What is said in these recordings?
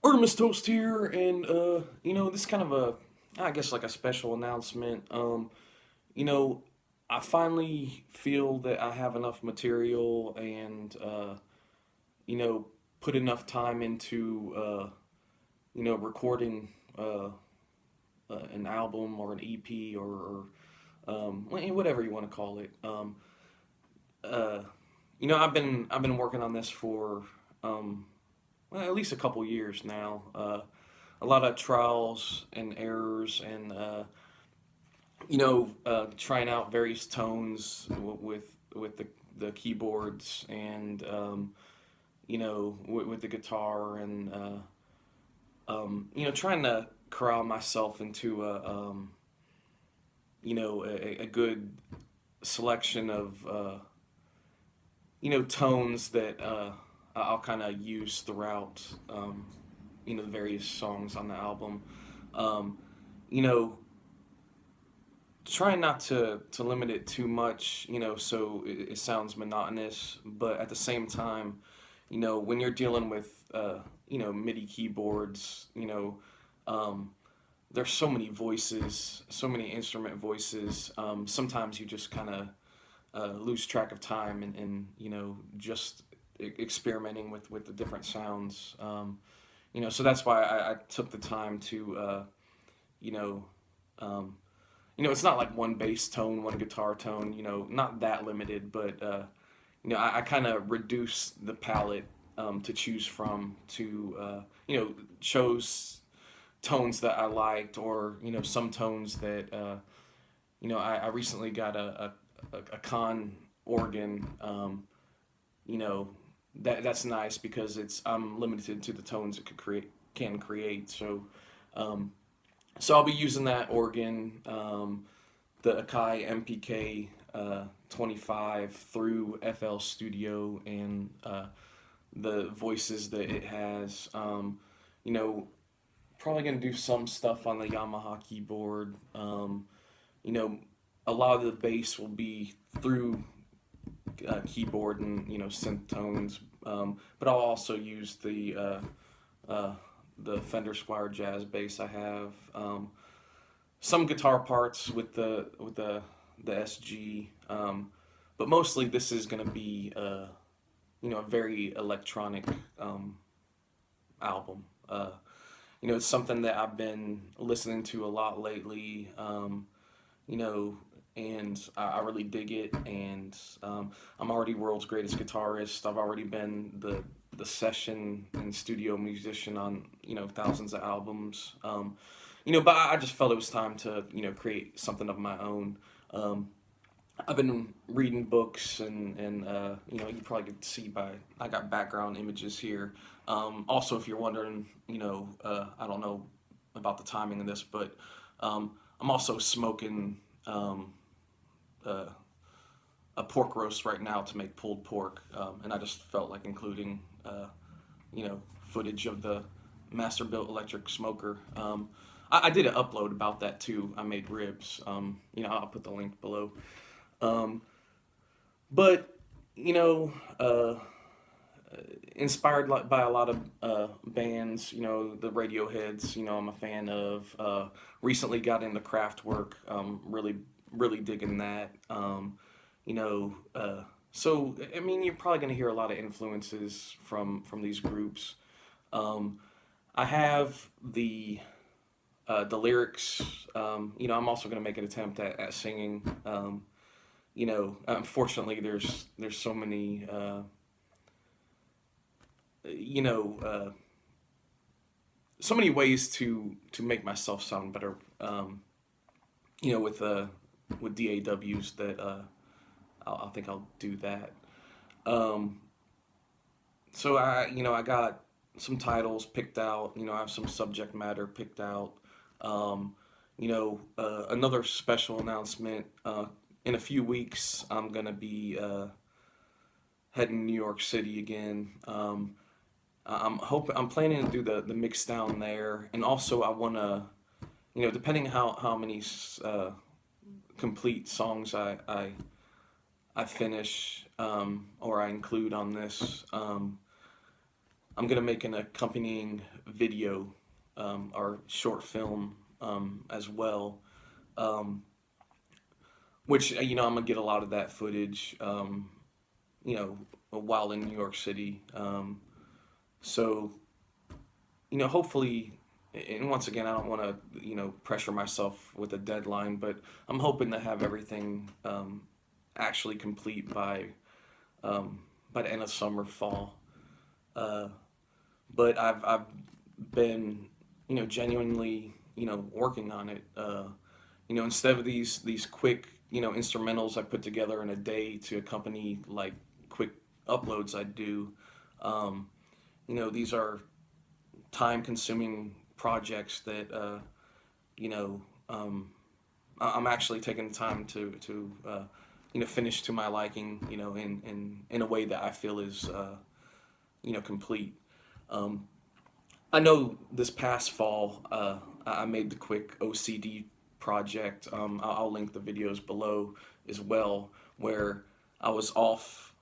Artemus Toast here, and this is kind of I guess like a special announcement. You know, I finally feel that I have enough material and you know, put enough time into recording an album or an EP or whatever you want to call it. Uh, I've been working on this for well, at least a couple years now. A lot of trials and errors, and trying out various tones with the keyboards, and with the guitar, and trying to corral myself into a good selection of tones that I'll kind of use throughout the various songs on the album. Um, you know, Trying not to limit it too much, so it sounds monotonous, but at the same time, when you're dealing with MIDI keyboards, um, there's so many voices, so many instrument voices. Sometimes you just kind of lose track of time, and just experimenting with the different sounds. So that's why I took the time to you know um, it's not like one bass tone, one guitar tone, not that limited, but I kind of reduced the palette to choose from, to chose tones that I liked, or some tones that I recently got a con organ. You know that's nice because it's I'm limited to the tones it can create. Um, so I'll be using that organ, the Akai MPK 25 through FL Studio, and the voices that it has. You know, Probably gonna do some stuff on the Yamaha keyboard. You know, a lot of the bass will be through keyboard and synth tones, but I'll also use the Fender Squire Jazz bass I have. Some guitar parts with the SG, but mostly this is going to be a very electronic album. It's something that I've been listening to a lot lately. You know, and I really dig it. And I'm already world's greatest guitarist. I've already been the session and studio musician on thousands of albums. But I just felt it was time to create something of my own. Um, I've been reading books, and you probably could see by I got background images here. Also, if you're wondering, I don't know about the timing of this, but I'm also smoking uh, a pork roast right now to make pulled pork, and I just felt like including footage of the Masterbuilt electric smoker. I did an upload about that too. I made ribs. I'll put the link below. Um, but you know, uh, Inspired by a lot of bands. The Radioheads. I'm a fan of. Recently got into Kraftwerk. Really digging that. You know, so I mean, you're probably going to hear a lot of influences from these groups. Um, I have the lyrics. I'm also going to make an attempt at singing. Unfortunately, there's so many you know uh, so many ways to make myself sound better. With DAWs that I think I'll do that. Um, I got some titles picked out. I have some subject matter picked out. Another special announcement. In a few weeks, I'm gonna be heading to New York City again. I'm planning to do the mix down there, and also I wanna, depending how many complete songs I finish, or I include on this. I'm gonna make an accompanying video or short film as well, um, which I'm gonna get a lot of that footage, you know, while in New York City. So hopefully, and once again, I don't want to pressure myself with a deadline, but I'm hoping to have everything actually complete by the end of summer, fall. Uh, but I've been genuinely working on it. Instead of these quick instrumentals I put together in a day to accompany like quick uploads I do. Um, these are time consuming projects that you know um, I'm actually taking the time to finish to my liking, in a way that I feel is complete. Um, I know this past fall I made the quick OCD project. I'll link the videos below as well, where I was off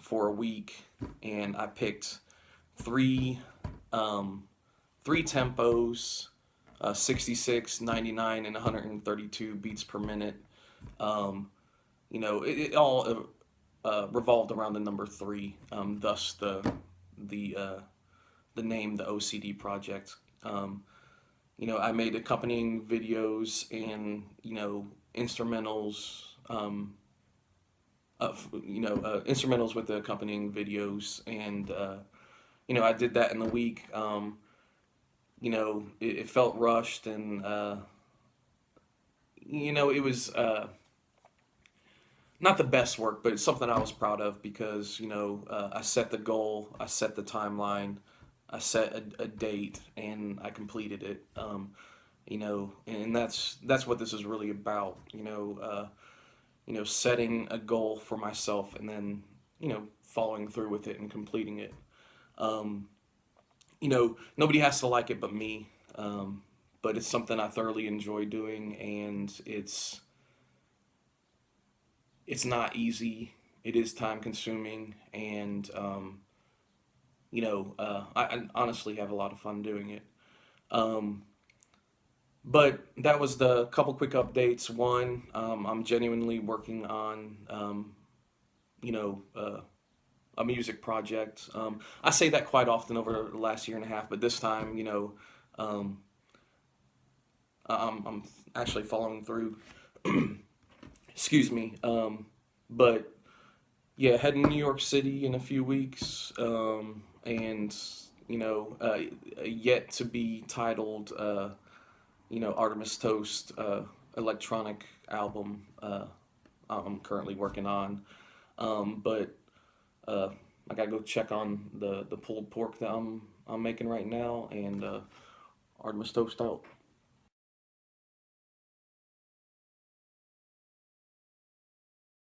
for a week and I picked three um, three tempos, 66, 99, and 132 beats per minute. Um, it all revolved around the number three, thus the uh, the name, the OCD Project. I made accompanying videos and instrumentals. Instrumentals with the accompanying videos, and I did that in the week. It felt rushed, and it was not the best work, but it's something I was proud of because I set the goal, I set the timeline, I set a date, and I completed it. And that's what this is really about. Setting a goal for myself and then following through with it and completing it. Um, Nobody has to like it but me. But it's something I thoroughly enjoy doing, and it's not easy. It is time consuming, and I honestly have a lot of fun doing it. Um, but that was the couple quick updates. One, I'm genuinely working on you know uh, a music project. I say that quite often over the last year and a half, but this time, um, I'm actually following through. Excuse me. But yeah, heading to New York City in a few weeks, and yet to be titled, Artemis Toast electronic album. I'm currently working on, but uh, I gotta go check on the pulled pork that I'm making right now, and Artemis Toast out.